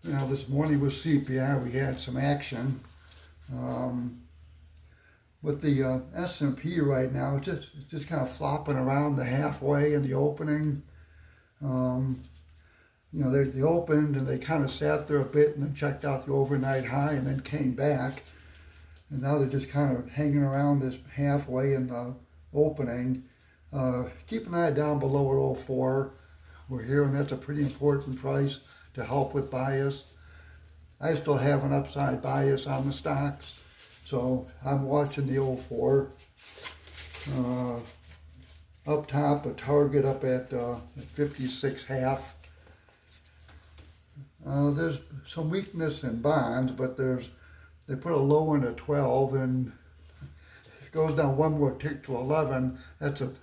Now this morning with CPI we had some action. With the S&P right now, it's just kind of flopping around the halfway in the opening. They opened and they kind of sat there a bit and then checked out the overnight high and then came back. And now they're just kind of hanging around this halfway in the opening. Keep an eye down below at 04. We're here, and that's a pretty important price to help with bias. I still have an upside bias on the stocks, so I'm watching the 04. Up top, a target up at 56.5. There's some weakness in bonds, but they put a low in at 12, and if it goes down one more tick to 11, that's an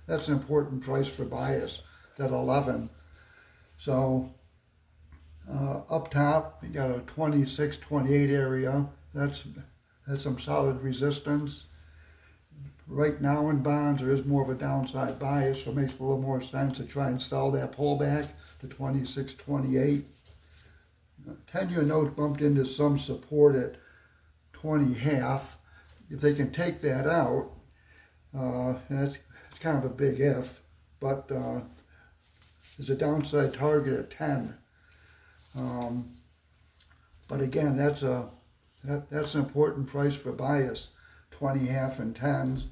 important price for bias, that 11. So up top, you got a 26, 28 area. That's some solid resistance. Right now in bonds, there is more of a downside bias, so it makes a little more sense to try and sell that pullback to 26, 28. 10-year note bumped into some support at 20.5. If they can take that out, and it's kind of a big if, but there's a downside target at 10. But again, that's an important price for bias, 20.5 and 10s.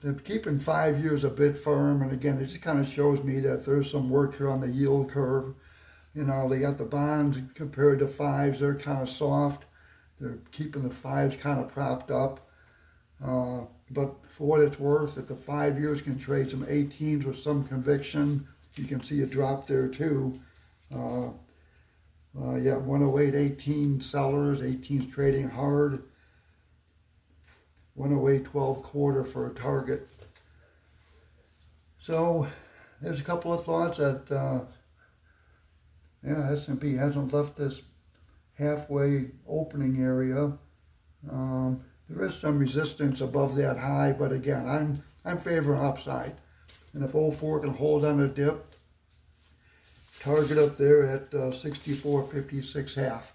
They're keeping 5 years a bit firm, and again, it just kind of shows me that there's some work here on the yield curve. They got the bonds compared to 5s, they're kind of soft. They're keeping the 5s kind of propped up. But for what it's worth, if the 5 years can trade some 18s with some conviction, you can see a drop there too. 108, 18 sellers, 18s trading hard. 108, 12 quarter for a target. So there's a couple of thoughts that S&P hasn't left this halfway opening area. There is some resistance above that high, but again, I'm favoring upside. And if 04 can hold on a dip, target up there at 64.56 half.